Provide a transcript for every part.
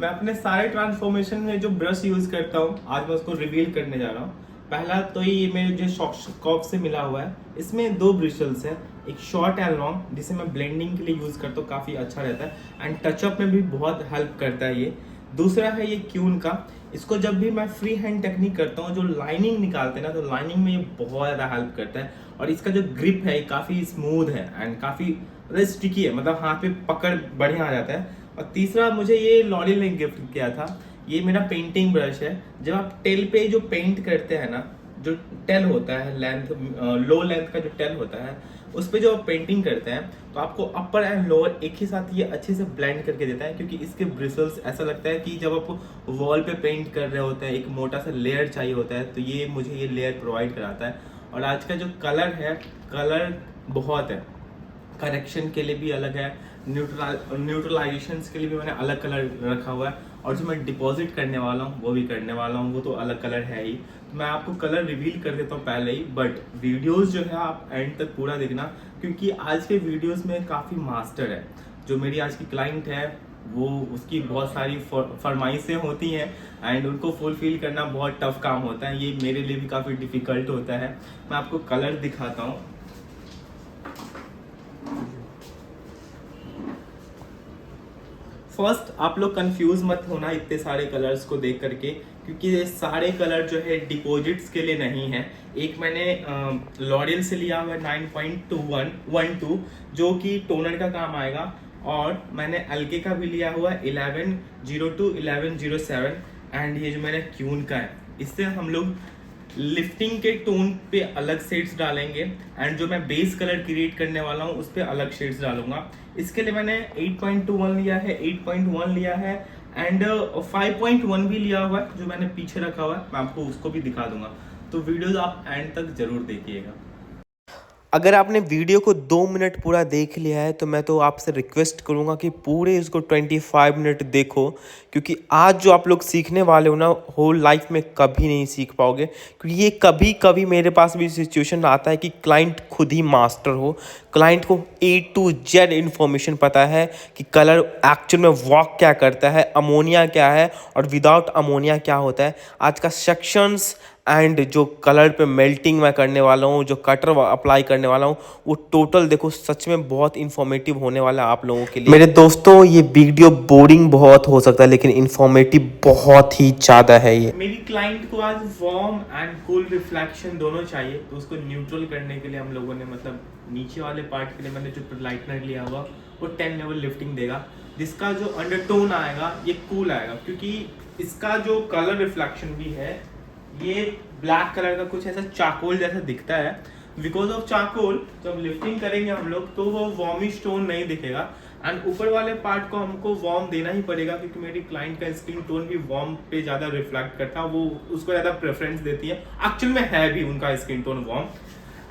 मैं अपने सारे ट्रांसफॉर्मेशन में जो ब्रश यूज करता हूँ आज मैं उसको रिवील करने जा रहा हूँ। पहला तो ये मेरे जो शॉपकॉप से मिला हुआ है, इसमें दो ब्रिशल्स हैं, एक शॉर्ट एंड लॉन्ग, जिसे मैं ब्लेंडिंग के लिए यूज करता हूँ, काफी अच्छा रहता है एंड टचअप में भी बहुत हेल्प करता है ये। दूसरा है ये क्यून का। इसको जब भी मैं फ्री हैंड टेक्निक करता हूँ, जो लाइनिंग निकालते हैं ना, तो लाइनिंग में ये बहुत ज़्यादा हेल्प करता है। और इसका जो ग्रिप है काफ़ी स्मूथ है एंड काफ़ी मतलब स्टिकी है, मतलब हाथ पे पकड़ बढ़िया आ जाता है। और तीसरा मुझे ये लॉरियल ने गिफ्ट किया था। ये मेरा पेंटिंग ब्रश है। जब आप टेल पे जो पेंट करते हैं ना, जो टेल होता है लेंथ, लो लेंथ का जो टेल होता है, उस पे जो आप पेंटिंग करते हैं तो आपको अपर एंड लोअर एक ही साथ ये अच्छे से ब्लेंड करके देता है। क्योंकि इसके ब्रिसल्स ऐसा लगता है कि जब आप वॉल पे पेंट कर रहे होते हैं, एक मोटा सा लेयर चाहिए होता है, तो ये मुझे ये लेयर प्रोवाइड कराता है। और आज का जो कलर है, कलर बहुत है, करेक्शन के लिए भी अलग है, न्यूट्रलाइजेशन के लिए भी मैंने अलग कलर रखा हुआ है, और जो मैं डिपॉजिट करने वाला हूँ वो भी करने वाला हूँ, वो तो अलग कलर है ही। तो मैं आपको कलर रिवील कर देता हूँ पहले ही, बट वीडियोस जो है आप एंड तक पूरा देखना, क्योंकि आज के वीडियोस में काफ़ी मास्टर है। जो मेरी आज की क्लाइंट है वो, उसकी बहुत सारी फरमाइशें होती हैं एंड उनको फुलफिल करना बहुत टफ काम होता है। ये मेरे लिए भी काफ़ी डिफ़िकल्ट होता है। मैं आपको कलर दिखाता हूँ। फर्स्ट आप लोग कंफ्यूज मत होना इतने सारे कलर्स को देख करके, क्योंकि ये सारे कलर जो है डिपॉजिट्स के लिए नहीं है। एक मैंने लॉरियल से लिया हुआ है 9.2112, जो कि टोनर का काम आएगा, और मैंने एलके का भी लिया हुआ है 1102 1107, एंड ये जो मैंने क्यून का है, इससे हम लोग लिफ्टिंग के टोन पे अलग शेड्स डालेंगे एंड जो मैं बेस कलर क्रिएट करने वाला हूँ उस पर अलग शेड्स डालूंगा। इसके लिए मैंने 8.21 लिया है, 8.1 लिया है एंड 5.1 भी लिया हुआ है, जो मैंने पीछे रखा हुआ है। मैं आपको उसको भी दिखा दूंगा, तो वीडियोस आप एंड तक जरूर देखिएगा। अगर आपने वीडियो को 2 मिनट पूरा देख लिया है तो मैं तो आपसे रिक्वेस्ट करूंगा कि पूरे इसको 25 मिनट देखो, क्योंकि आज जो आप लोग सीखने वाले हो ना, होल लाइफ में कभी नहीं सीख पाओगे। क्योंकि ये कभी कभी मेरे पास भी सिचुएशन आता है कि क्लाइंट खुद ही मास्टर हो, क्लाइंट को A to Z इन्फॉर्मेशन पता है कि कलर एक्चुअल में वर्क क्या करता है, अमोनिया क्या है और विदाउट अमोनिया क्या होता है। आज का सेक्शंस एंड जो कलर पे मेल्टिंग मैं करने वाला हूँ, जो कटर अप्लाई करने वाला हूँ, वो टोटल देखो सच में बहुत इन्फॉर्मेटिव होने वाला है आप लोगों के लिए। मेरे दोस्तों, ये वीडियो बोरिंग बहुत हो सकता है लेकिन इन्फॉर्मेटिव बहुत ही ज़्यादा है ये। मेरी क्लाइंट को आज वार्म एंड कूल रिफ्लेक्शन दोनों चाहिए, तो उसको न्यूट्रल करने के लिए हम लोगों ने, मतलब नीचे वाले पार्ट के लिए मैंने जो लाइटनर लिया हुआ वो 10 लेवल लिफ्टिंग देगा, जिसका जो अंडरटोन आएगा ये कूल आएगा। क्योंकि इसका जो कलर रिफ्लेक्शन भी है, ये ब्लैक कलर का कुछ ऐसा चाकोल जैसा दिखता है। बिकॉज ऑफ चाकोल जब लिफ्टिंग करेंगे हम लोग तो वो वार्मिश टोन नहीं दिखेगा, एंड ऊपर वाले पार्ट को हमको वार्म देना ही पड़ेगा, क्योंकि मेरी क्लाइंट का स्किन टोन भी वार्म पे ज़्यादा रिफ्लेक्ट करता है, वो उसको ज़्यादा प्रेफरेंस देती है। एक्चुअल में है भी उनका स्किन टोन वार्म।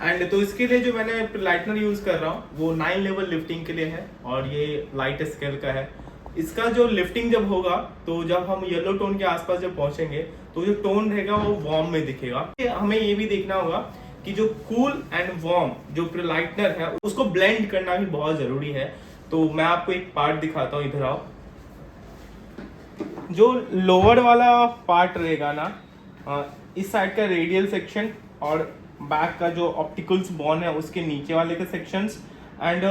एंड तो इसके लिए जो मैंने लाइटनर यूज़ कर रहा हूँ वो 9 लेवल लिफ्टिंग के लिए है, और ये लाइट स्केल का है। इसका जो लिफ्टिंग जब होगा तो जब हम येलो टोन के आसपास जब पहुंचेंगे तो जो टोन रहेगा वो वार्म में दिखेगा। हमें ये भी देखना होगा कि जो कूल एंड वार्म जो लाइटनर है उसको ब्लेंड करना भी बहुत जरूरी है। तो मैं आपको एक पार्ट दिखाता हूँ, इधर आओ। जो लोअर वाला पार्ट रहेगा ना, इस साइड का रेडियल सेक्शन और बैक का जो ऑप्टिकल्स बोन है उसके नीचे वाले के सेक्शंस, एंड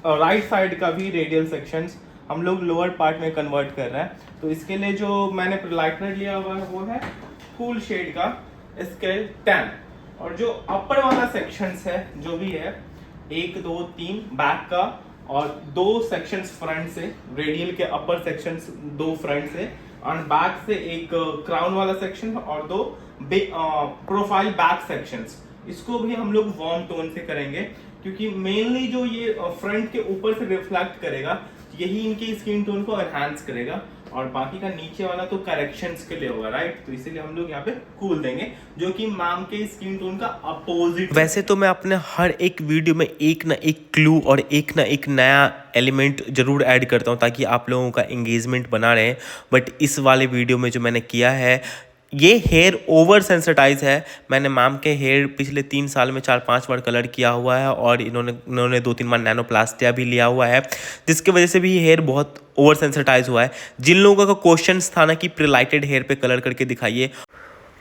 राइट साइड का भी रेडियल सेक्शंस हम लोग लोअर पार्ट में कन्वर्ट कर रहे हैं। तो इसके लिए जो मैंने लाइटनर लिया हुआ है वो है कूल शेड का स्केल 10, और जो अपर वाला सेक्शंस है जो भी है 1 2 3 बैक का, और 2 सेक्शंस फ्रंट से, रेडियल के अपर सेक्शंस 2 फ्रंट से, और बैक से एक क्राउन वाला सेक्शन और 2 प्रोफाइल बैक सेक्शंस, इसको भी हम लोग वार्म टोन से करेंगे। क्योंकि मेनली जो ये फ्रंट के ऊपर से रिफ्लेक्ट करेगा यही इनकी स्किन टोन को एनहांस करेगा, और बाकी का नीचे वाला तो करेक्शंस के लिए होगा, राइट। तो इसीलिए हम लोग यहाँ पे कूल देंगे, जो कि मैम के स्किन टोन का अपोजिट। वैसे तो मैं अपने हर एक वीडियो में एक ना एक क्लू और एक ना एक नया एलिमेंट जरूर ऐड करता हूँ ताकि आप लोगों का एंगेजमेंट बना रहे, बट इस वाले वीडियो में जो मैंने किया है ये हेयर ओवर सेंसिटाइज है। मैंने मैम के हेयर पिछले 3 साल में 4-5 बार कलर किया हुआ है और इन्होंने 2-3 बार नैनोप्लास्टिया भी लिया हुआ है, जिसकी वजह से भी हेयर बहुत ओवर सेंसिटाइज हुआ है। जिन लोगों का क्वेश्चन था ना कि प्रिलाइटेड हेयर पे कलर करके दिखाइए,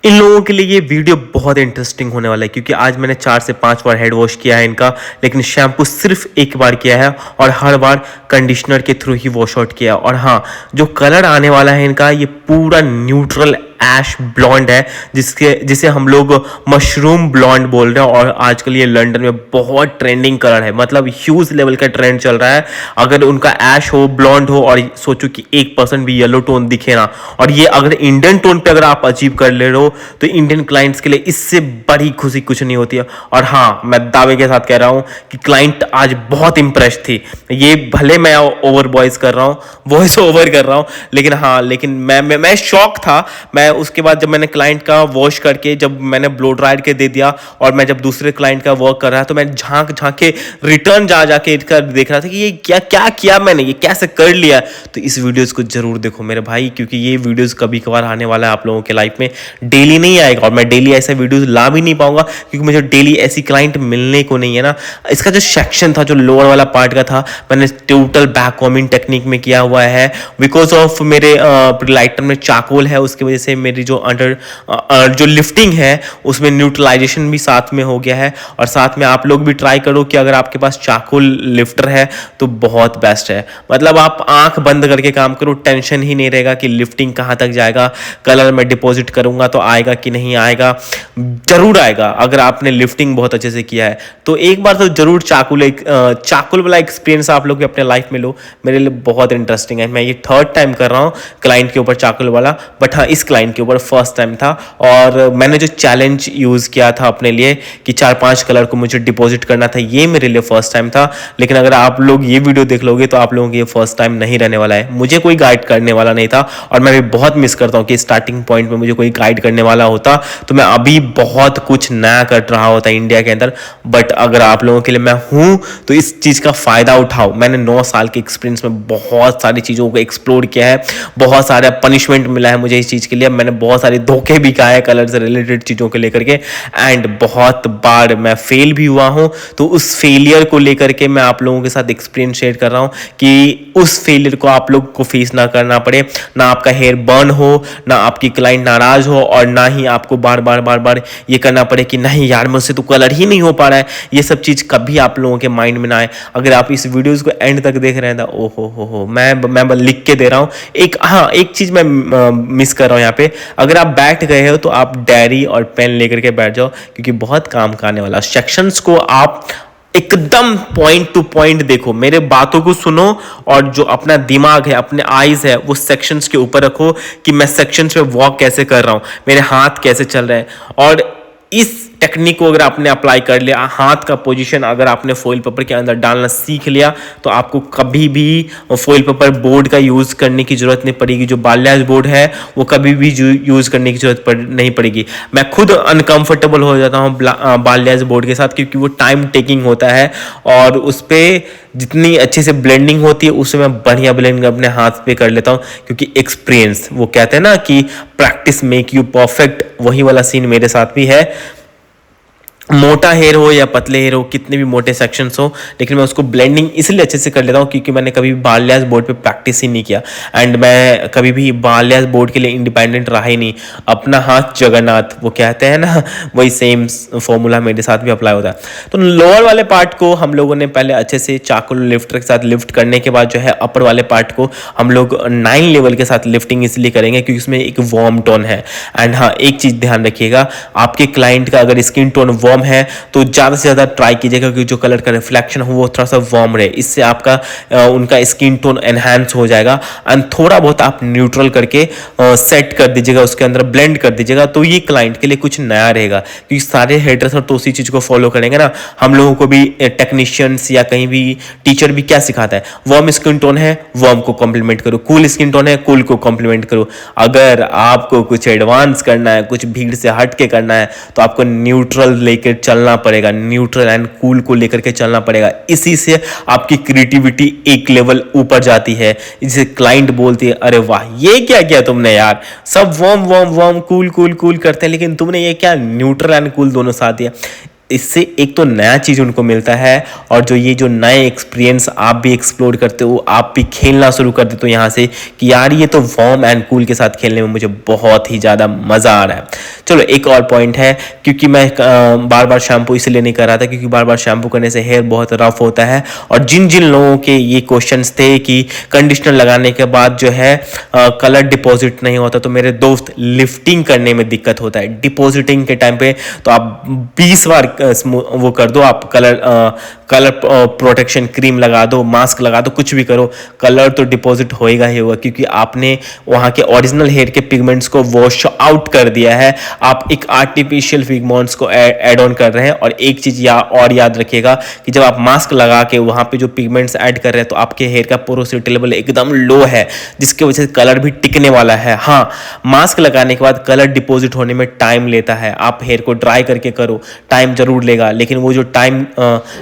इन लोगों के लिए ये वीडियो बहुत इंटरेस्टिंग होने वाला है, क्योंकि आज मैंने 4 से 5 बार हेड वॉश किया है इनका, लेकिन शैम्पू सिर्फ एक बार किया है और हर बार कंडीशनर के थ्रू ही वॉश आउट किया। और हाँ, जो कलर आने वाला है इनका, ये पूरा न्यूट्रल ऐश ब्लॉन्ड है, जिसे हम लोग मशरूम ब्लॉन्ड बोल रहे हैं। और आजकल ये लंदन में बहुत ट्रेंडिंग कलर है, मतलब ह्यूज लेवल का ट्रेंड चल रहा है। अगर उनका ऐश हो, ब्लॉन्ड हो और सोचो कि 1% भी येलो टोन दिखे ना, और ये अगर इंडियन टोन पे अगर आप अचीव कर ले रहे हो, तो इंडियन क्लाइंट्स के लिए इससे बड़ी खुशी कुछ नहीं होती है। और हाँ, मैं दावे के साथ कह रहा हूँ कि क्लाइंट आज बहुत इंप्रेस थी। ये भले मैं ओवर वॉइस कर रहा हूँ, वॉइस ओवर कर रहा हूँ, लेकिन मैं शॉक था। मैं उसके बाद जब मैंने क्लाइंट का वॉश करके जब मैंने ब्लो ड्रायर के दे दिया, और मैं जब दूसरे क्लाइंट का वर्क कर रहा, तो मैं झांक के रिटर्न जाके इसका देख रहा था कि ये क्या किया मैंने, ये कैसे कर लिया। तो इस वीडियोस को जरूर देखो मेरे भाई, क्योंकि ये वीडियोस कभी कभार आने वाला है आप लोगों के लाइफ में, डेली नहीं आएगा। और मैं डेली ऐसा वीडियोस ला भी नहीं पाऊंगा, क्योंकि मुझे डेली ऐसी क्लाइंट मिलने को नहीं है ना। इसका जो सेक्शन था, जो लोअर वाला पार्ट का था, मैंने टोटल बैक कॉमिंग टेक्निक में किया हुआ है। बिकॉज ऑफ मेरे प्रिलाइटर में चाकोल है, उसकी वजह से मेरी जो जो लिफ्टिंग है उसमें न्यूट्रलाइजेशन भी साथ में हो गया है। और साथ में आप लोग भी ट्राई करो कि अगर आपके पास चाकोल लिफ्टर है तो बहुत बेस्ट है। मतलब आप आंख बंद करके काम करो, टेंशन ही नहीं रहेगा कि लिफ्टिंग कहाँ तक जाएगा, कलर में डिपॉजिट करूंगा तो आएगा कि नहीं आएगा। जरूर आएगा अगर आपने लिफ्टिंग बहुत अच्छे से किया है तो। एक बार तो जरूर चाकुल वाला एक्सपीरियंस आप लोग अपने लाइफ में लो, मेरे लिए बहुत इंटरेस्टिंग है। मैं ये 3rd टाइम कर रहा हूँ क्लाइंट के ऊपर चाकुल वाला, बट हाँ, इस क्लाइंट के ऊपर 1st टाइम था। और मैंने जो चैलेंज यूज़ किया था अपने लिए कि 4-5 कलर को मुझे डिपॉजिट करना था, ये मेरे लिए 1st टाइम था। लेकिन अगर आप लोग ये वीडियो देख लोगे तो आप लोगों की ये 1st टाइम नहीं रहने वाला है। मुझे कोई गाइड करने वाला नहीं था, और मैं भी बहुत मिस करता हूँ कि स्टार्टिंग पॉइंट में मुझे कोई गाइड करने वाला होता तो मैं अभी बहुत कुछ नया कर रहा होता इंडिया के अंदर। बट अगर आप लोगों के लिए मैं हूँ तो इस चीज़ का फ़ायदा उठाओ। मैंने 9 साल के एक्सपीरियंस में बहुत सारी चीज़ों को एक्सप्लोर किया है, बहुत सारा पनिशमेंट मिला है मुझे इस चीज़ के लिए। मैंने बहुत सारे धोखे भी खाए कलर से रिलेटेड चीज़ों को लेकर के, एंड बहुत बार मैं फेल भी हुआ हूँ। तो उस फेलियर को लेकर के मैं आप लोगों के साथ एक्सपीरियंस शेयर कर रहा हूँ कि उस फेलियर को आप लोग को फेस ना करना पड़े, ना आपका हेयर बर्न हो, ना आपकी क्लाइंट नाराज हो, और ना ही आपको बार बार ये करना पड़े कि नहीं यार मुझसे तो कलर ही नहीं हो पा रहा है। ये सब चीज़ कभी आप लोगों के माइंड में ना आए। अगर आप इस वीडियोस को एंड तक देख रहे हैं तो ओहो मैं लिख के दे रहा हूँ। एक चीज़ मैं मिस कर रहा हूँ यहाँ पे। अगर आप बैठ गए हो तो आप डायरी और पेन लेकर के बैठ जाओ, क्योंकि बहुत काम का आने वाला सेक्शंस को आप एकदम पॉइंट टू पॉइंट देखो, मेरे बातों को सुनो, और जो अपना दिमाग है, अपने आईज है, वो सेक्शंस के ऊपर रखो कि मैं सेक्शंस पे वॉक कैसे कर रहा हूँ, मेरे हाथ कैसे चल रहे हैं। और इस टेक्निक को अगर आपने अप्लाई कर लिया, हाथ का पोजीशन अगर आपने फॉइल पेपर के अंदर डालना सीख लिया, तो आपको कभी भी फॉइल पेपर बोर्ड का यूज़ करने की ज़रूरत नहीं पड़ेगी। जो बाल्याज बोर्ड है वो कभी भी यूज़ करने की ज़रूरत नहीं पड़ेगी। मैं खुद अनकंफर्टेबल हो जाता हूँ बाल्याज बोर्ड के साथ, क्योंकि वो टाइम टेकिंग होता है, और उस पर जितनी अच्छे से ब्लेंडिंग होती है उससे मैं बढ़िया ब्लेंडिंग अपने हाथ पे कर लेता हूँ, क्योंकि एक्सपीरियंस, वो कहते हैं ना कि प्रैक्टिस मेक यू परफेक्ट, वही वाला सीन मेरे साथ भी है। मोटा हेयर हो या पतले हेयर हो, कितने भी मोटे सेक्शंस हो, लेकिन मैं उसको ब्लेंडिंग इसलिए अच्छे से कर लेता हूँ क्योंकि मैंने कभी बाल्याज बोर्ड पे प्रैक्टिस ही नहीं किया, एंड मैं कभी भी बाल्याज बोर्ड के लिए इंडिपेंडेंट रहा ही नहीं। अपना हाथ जगन्नाथ, वो कहते हैं ना, वही सेम फॉर्मूला मेरे साथ भी अप्लाई होता है। तो लोअर वाले पार्ट को हम लोगों ने पहले अच्छे से चाकुल लिफ्टर के साथ लिफ्ट करने के बाद जो है अपर वाले पार्ट को हम लोग 9 लेवल के साथ लिफ्टिंग इसलिए करेंगे क्योंकि उसमें एक वार्म टोन है। एंड हाँ, एक चीज़ ध्यान रखिएगा, आपके क्लाइंट का अगर स्किन टोन वार्म है तो ज़्यादा से ज़्यादा ट्राई कीजिएगा कि जो कलर का रिफ्लेक्शन हो वो थोड़ा सा वार्म रहे, इससे आपका उनका स्किन टोन एनहांस हो जाएगा। एंड थोड़ा बहुत आप न्यूट्रल करके सेट कर दीजिएगा, उसके अंदर ब्लेंड कर दीजिएगा, तो ये क्लाइंट के लिए कुछ नया रहेगा, क्योंकि सारे हेडर्स तो उसी चीज़ को फॉलो करेंगे ना। हम लोगों को भी टेक्नीशियंस या कहीं भी टीचर भी क्या सिखाता है, वार्म स्किन टोन है वार्म को कॉम्प्लीमेंट करो, कूल स्किन टोन है कूल को कॉम्प्लीमेंट करो। अगर आपको कुछ एडवांस करना है, कुछ भीड़ से हट के करना है, तो आपको न्यूट्रल लेकर लेकर चलना पड़ेगा, न्यूट्रल एंड कूल को लेकर के चलना पड़ेगा। इसी से आपकी क्रिएटिविटी एक लेवल ऊपर जाती है। जिसे क्लाइंट बोलती है, अरे वाह ये क्या किया तुमने यार, सब warm warm warm cool cool cool करते हैं, लेकिन तुमने ये क्या न्यूट्रल एंड कूल दोनों साथ दिया। इससे एक तो नया चीज़ उनको मिलता है, और जो ये जो नए एक्सपीरियंस आप भी एक्सप्लोर करते हो, आप भी खेलना शुरू कर देते हो यहाँ से कि यार ये तो वार्म एंड कूल के साथ खेलने में मुझे बहुत ही ज़्यादा मज़ा आ रहा है। चलो एक और पॉइंट है, क्योंकि मैं बार बार शैम्पू इसलिए नहीं कर रहा था क्योंकि बार बार शैम्पू करने से हेयर बहुत रफ होता है, और जिन जिन लोगों के ये क्वेश्चंस थे कि कंडीशनर लगाने के बाद जो है कलर डिपॉजिट नहीं होता, तो मेरे दोस्त लिफ्टिंग करने में दिक्कत होता है। डिपॉजिटिंग के टाइम पे तो आप 20 बार वो कर दो, आप कलर प्रोटेक्शन क्रीम लगा दो, मास्क लगा दो, कुछ भी करो, कलर तो डिपॉजिट होएगा ही होगा, क्योंकि आपने वहाँ के ओरिजिनल हेयर के पिगमेंट्स को वॉश आउट कर दिया है। आप एक आर्टिफिशियल पिगमेंट्स को ऐड ऑन कर रहे हैं। और एक चीज़ याद रखिएगा कि जब आप मास्क लगा के वहाँ पे जो पिगमेंट्स ऐड कर रहे हैं, तो आपके हेयर का पोरोसिटी लेवल एकदम लो है, जिसकी वजह से कलर भी टिकने वाला है। हाँ, मास्क लगाने के बाद कलर डिपॉजिट होने में टाइम लेता है। आप हेयर को ड्राई करके करो, टाइम जरूर लेगा, लेकिन वो जो टाइम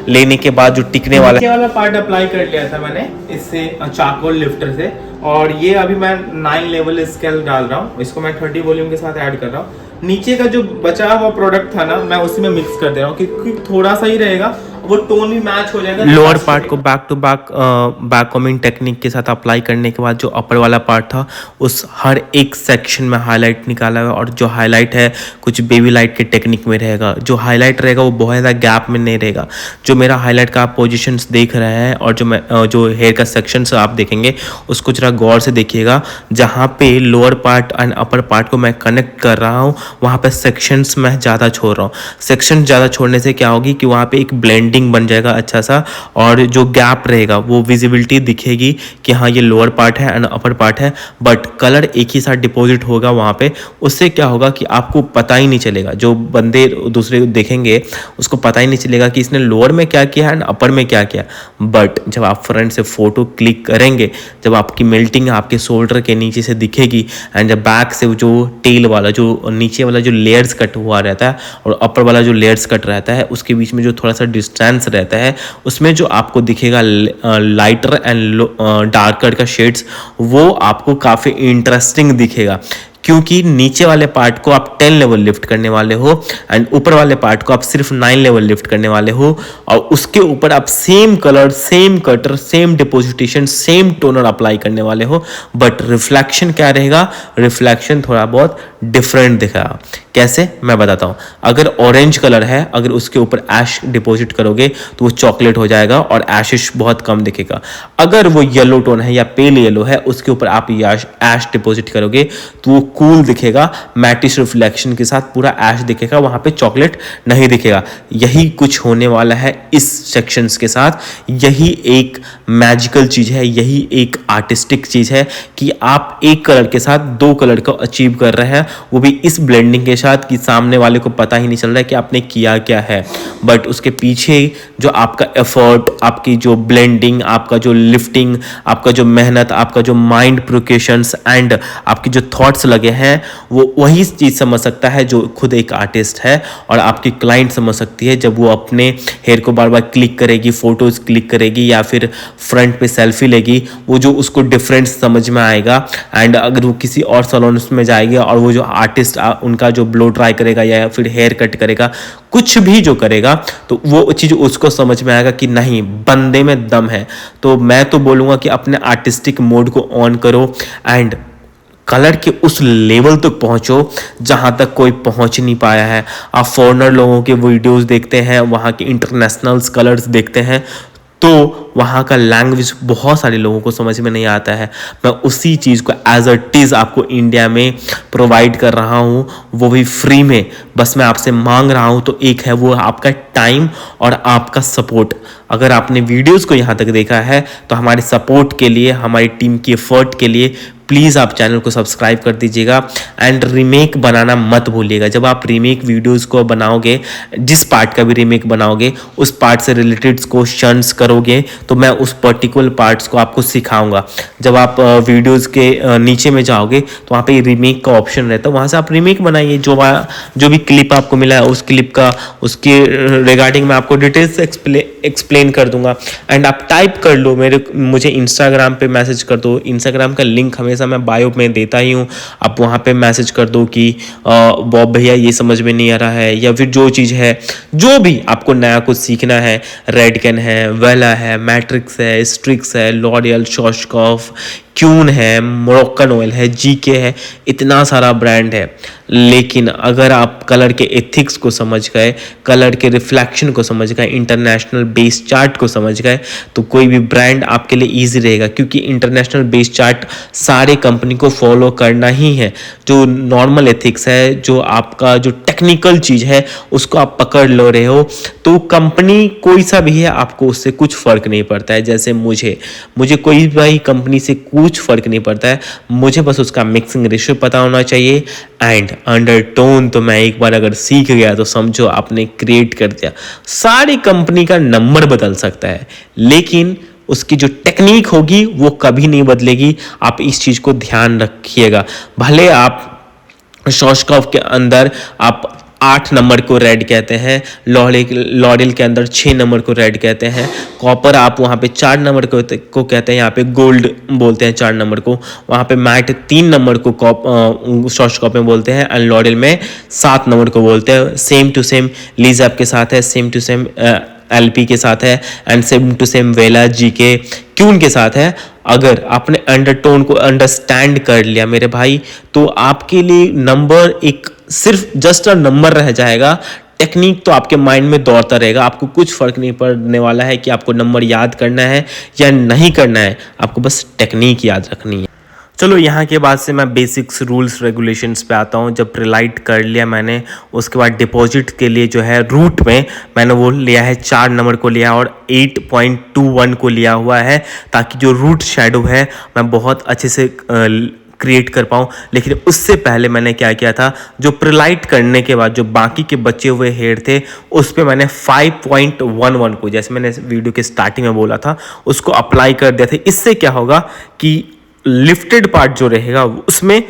लेने के बाद जो टिकने वाला नीचे वाला पार्ट अप्लाई कर लिया था मैंने इससे चारकोल लिफ्टर से, और ये अभी मैं 9 लेवल स्केल डाल रहा हूँ, इसको मैं 30 वॉल्यूम के साथ ऐड कर रहा हूँ। नीचे का जो बचा हुआ प्रोडक्ट था ना, मैं उसी में मिक्स कर दे रहा हूँ क्योंकि थोड़ा सा ही रहेगा, वो टोन भी मैच हो जाएगा। लोअर पार्ट को back to back combing technique के साथ अप्लाई करने के बाद जो अपर वाला पार्ट था, उस हर एक सेक्शन में हाईलाइट निकाला है, और जो हाईलाइट है कुछ बेबी लाइट के टेक्निक में रहेगा। जो हाईलाइट रहेगा वो बहुत ज़्यादा गैप में नहीं रहेगा। जो मेरा हाईलाइट का आप पोजिशंस देख रहे हैं, और जो हेयर का सेक्शन आप देखेंगे उसको जरा गौर से देखिएगा। जहाँ पे lower part and upper part को मैं कनेक्ट कर रहा हूँ, वहाँ पे सेक्शंस मैं ज़्यादा छोड़ रहा हूँ। सेक्शन ज़्यादा छोड़ने से क्या होगी कि वहाँ पे एक ब्लेंडिंग बन जाएगा अच्छा सा, और जो गैप रहेगा वो विजिबिलिटी दिखेगी कि हाँ ये लोअर पार्ट है एंड अपर पार्ट है, बट कलर एक ही साथ डिपॉजिट होगा वहाँ पे। उससे क्या होगा कि आपको पता ही नहीं चलेगा, जो बंदे दूसरे देखेंगे उसको पता ही नहीं चलेगा कि इसने लोअर में क्या किया एंड अपर में क्या किया। बट जब आप फ्रंट से फोटो क्लिक करेंगे, जब आपकी मेल्टिंग आपके शोल्डर के नीचे से दिखेगी, एंड जब बैक से जो टेल वाला जो नीचे वाला जो लेयर्स कट हुआ रहता है और अपर वाला जो लेयर्स कट रहता है, उसके बीच में जो थोड़ा सा डिस्टेंस रहता है, उसमें जो आपको दिखेगा लाइटर एंड डार्कर का शेड्स, वो आपको काफ़ी इंटरेस्टिंग दिखेगा। क्योंकि नीचे वाले पार्ट को आप 10 लेवल लिफ्ट करने वाले हो, एंड ऊपर वाले पार्ट को आप सिर्फ 9 लेवल लिफ्ट करने वाले हो, और उसके ऊपर आप same colour, same cutter, same deposition, same toner apply करने वाले हो। बट रिफ्लेक्शन क्या रहेगा? रिफ्लेक्शन थोड़ा बहुत डिफरेंट दिखेगा। कैसे, मैं बताता हूँ। अगर ऑरेंज कलर है, अगर उसके ऊपर ऐश डिपॉजिट करोगे तो वो चॉकलेट हो जाएगा और ऐशिश बहुत कम दिखेगा। अगर वो येलो टोन है या पेल येलो है, उसके ऊपर आप ऐश डिपॉजिट करोगे तो वो कूल दिखेगा, मैटिश रिफ्लेक्शन के साथ पूरा ऐश दिखेगा, वहाँ पे चॉकलेट नहीं दिखेगा। यही कुछ होने वाला है इस सेक्शंस के साथ। यही एक मैजिकल चीज़ है, यही एक आर्टिस्टिक चीज़ है कि आप एक कलर के साथ 2 कलर को अचीव कर रहे हैं, वो भी इस ब्लेंडिंग के साथ कि सामने वाले को पता ही नहीं चल रहा है कि आपने किया क्या है। बट उसके पीछे जो आपका एफर्ट, आपकी जो ब्लेंडिंग, आपका जो लिफ्टिंग, आपका जो मेहनत, आपका जो माइंड प्रोकेशंस एंड आपकी जो थॉट्स लगे हैं, वो वही चीज़ समझ सकता है जो खुद एक आर्टिस्ट है, और आपकी क्लाइंट समझ सकती है जब वो अपने हेयर को बार बार क्लिक करेगी, फोटोज क्लिक करेगी या फिर फ्रंट पे सेल्फी लेगी, वो जो उसको डिफरेंस समझ में आएगा। एंड अगर वो किसी और सैलून में जाएगी और वो जो आर्टिस्ट उनका जो ब्लो ड्राई करेगा या फिर हेयर कट करेगा, कुछ भी जो करेगा, तो वो चीज़ उसको समझ में आएगा कि नहीं, बंदे में दम है। तो मैं तो बोलूँगा कि अपने आर्टिस्टिक मोड को ऑन करो एंड कलर के उस लेवल तक पहुंचो जहां तक कोई पहुंच नहीं पाया है। आप फॉरेनर लोगों के वीडियोस देखते हैं, वहां के इंटरनेशनल्स कलर्स देखते हैं, तो वहाँ का लैंग्वेज बहुत सारे लोगों को समझ में नहीं आता है। मैं उसी चीज़ को एज अ टीज़ आपको इंडिया में प्रोवाइड कर रहा हूँ, वो भी फ्री में। बस मैं आपसे मांग रहा हूँ तो एक है वो आपका टाइम और आपका सपोर्ट। अगर आपने वीडियोस को यहाँ तक देखा है तो हमारे सपोर्ट के लिए, हमारी टीम की एफर्ट के लिए प्लीज़ आप चैनल को सब्सक्राइब कर दीजिएगा एंड रीमेक बनाना मत भूलिएगा। जब आप रीमेक वीडियोस को बनाओगे, जिस पार्ट का भी रीमेक बनाओगे उस पार्ट से रिलेटेड क्वेश्चंस करोगे तो मैं उस पर्टिकुलर पार्ट्स को आपको सिखाऊंगा। जब आप वीडियोस के नीचे में जाओगे तो वहाँ पे रीमेक का ऑप्शन रहता है, वहाँ से आप रीमेक बनाइए। जो भी क्लिप आपको मिला है उस क्लिप का उसके रिगार्डिंग मैं आपको डिटेल्स एक्सप्लेन कर दूंगा। एंड आप टाइप कर लो, मुझे इंस्टाग्राम पे मैसेज कर दो। इंस्टाग्राम का लिंक हमेशा मैं बायो में देता ही हूँ। आप वहाँ पे मैसेज कर दो कि बॉब भैया ये समझ में नहीं आ रहा है, या फिर जो चीज़ है, जो भी आपको नया कुछ सीखना है, रेडकेन है, वेला है, मैट्रिक्स है, स्ट्रिक्स है, लॉरियल, शॉशकॉफ, क्यून है, मोरक्कन ऑयल है, जीके है, इतना सारा ब्रांड है। लेकिन अगर आप कलर के एथिक्स को समझ गए, कलर के रिफ्लेक्शन को समझ गए, इंटरनेशनल बेस चार्ट को समझ गए तो कोई भी ब्रांड आपके लिए ईजी रहेगा। क्योंकि इंटरनेशनल बेस चार्ट सारे कंपनी को फॉलो करना ही है। जो नॉर्मल एथिक्स है, जो आपका जो टेक्निकल चीज़ है उसको आप पकड़ लो रहे हो तो कंपनी कोई सा भी है आपको उससे कुछ फ़र्क नहीं पड़ता है। जैसे मुझे कोई भी कंपनी से कुछ फ़र्क नहीं पड़ता है, मुझे बस उसका मिक्सिंग रेशियो पता होना चाहिए एंड अंडरटोन तो मैं एक बार अगर सीख गया तो समझो आपने क्रिएट कर दिया। सारी कंपनी का नंबर बदल सकता है लेकिन उसकी जो टेक्निक होगी वो कभी नहीं बदलेगी। आप इस चीज़ को ध्यान रखिएगा। भले आप शॉशकॉफ के अंदर आप 8 नंबर को रेड कहते हैं, लॉरियल के अंदर 6 नंबर को रेड कहते हैं, कॉपर आप वहाँ पे 4 नंबर को कहते हैं, यहाँ पे गोल्ड बोलते हैं 4 नंबर को, वहाँ पे मैट 3 नंबर को शॉशकॉफ में बोलते हैं एंड लॉरियल में 7 नंबर को बोलते हैं। सेम टू सेम लीजैप के साथ है, सेम टू सेम एलपी के साथ है एंड सेम टू सेम वेला, जीके, क्यून के साथ है। अगर आपने अंडरटोन को अंडरस्टैंड कर लिया मेरे भाई तो आपके लिए नंबर एक सिर्फ जस्ट अ नंबर रह जाएगा। टेक्निक तो आपके माइंड में दौड़ता रहेगा। आपको कुछ फर्क नहीं पड़ने वाला है कि आपको नंबर याद करना है या नहीं करना है, आपको बस टेक्निक याद रखनी है। चलो यहाँ के बाद से मैं बेसिक्स रूल्स रेगुलेशंस पे आता हूँ। जब प्रिलाइट कर लिया मैंने, उसके बाद डिपॉजिट के लिए जो है रूट में मैंने वो लिया है 4 नंबर को लिया और 8.21 को लिया हुआ है ताकि जो रूट शेडो है मैं बहुत अच्छे से क्रिएट कर पाऊँ। लेकिन उससे पहले मैंने क्या किया था, जो प्रिलाइट करने के बाद जो बाकी के बचे हुए हेयर थे उस पर मैंने 5.11 को, जैसे मैंने वीडियो के स्टार्टिंग में बोला था, उसको अप्लाई कर दिया था। इससे क्या होगा कि लिफ्टेड पार्ट जो रहेगा उसमें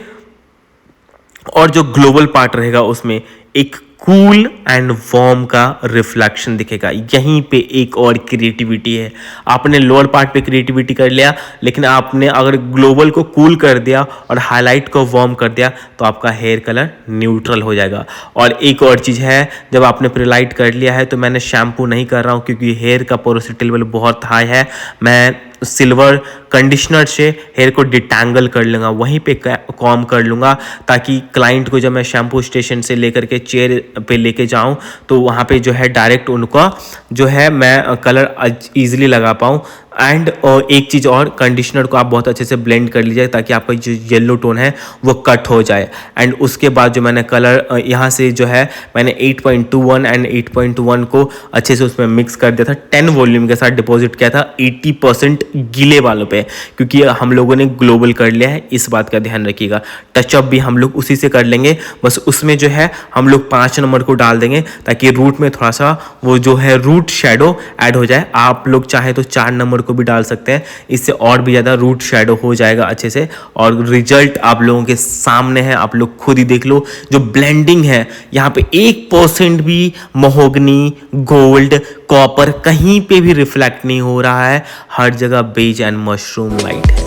और जो ग्लोबल पार्ट रहेगा उसमें एक कूल एंड वार्म का रिफ्लेक्शन दिखेगा। यहीं पे एक और क्रिएटिविटी है। आपने लोअर पार्ट पे क्रिएटिविटी कर लिया लेकिन आपने अगर ग्लोबल को कूल कर दिया और हाईलाइट को वार्म कर दिया तो आपका हेयर कलर न्यूट्रल हो जाएगा। और एक और चीज़ है, जब आपने प्रिलाइट कर लिया है तो मैंने शैम्पू नहीं कर रहा हूँ क्योंकि हेयर का पोरोसिटी लेवल बहुत हाई है। मैं सिल्वर कंडीशनर से हेयर को डिटैंगल कर लूँगा, वहीं पे कॉम कर लूँगा ताकि क्लाइंट को जब मैं शैम्पू स्टेशन से लेकर के चेयर पे लेके जाऊँ तो वहाँ पे जो है डायरेक्ट उनका जो है मैं कलर ईजिली लगा पाऊँ। एंड एक चीज़ और, कंडीशनर को आप बहुत अच्छे से ब्लेंड कर लीजिए ताकि आपका जो येलो टोन है वो कट हो जाए। एंड उसके बाद जो मैंने कलर यहाँ से जो है मैंने 8.21 एंड 8.1 को अच्छे से उसमें मिक्स कर दिया था। 10 वॉल्यूम के साथ डिपॉजिट किया था 80% गीले वालों पे, क्योंकि हम लोगों ने ग्लोबल कर लिया है, इस बात का ध्यान रखिएगा। टचअप भी हम लोग उसी से कर लेंगे, बस उसमें जो है हम लोग 5 नंबर को डाल देंगे ताकि रूट में थोड़ा सा वो जो है रूट शेडो ऐड हो जाए। आप लोग चाहे तो 4 नंबर को भी डाल सकते हैं, इससे और भी ज़्यादा रूट शेडो हो जाएगा अच्छे से। और रिजल्ट आप लोगों के सामने है, आप लोग खुद ही देख लो। जो ब्लेंडिंग है यहाँ पे 1% भी महोगनी, गोल्ड, कॉपर कहीं पे भी रिफ्लेक्ट नहीं हो रहा है। हर जगह बेज एंड मशरूम लाइट है।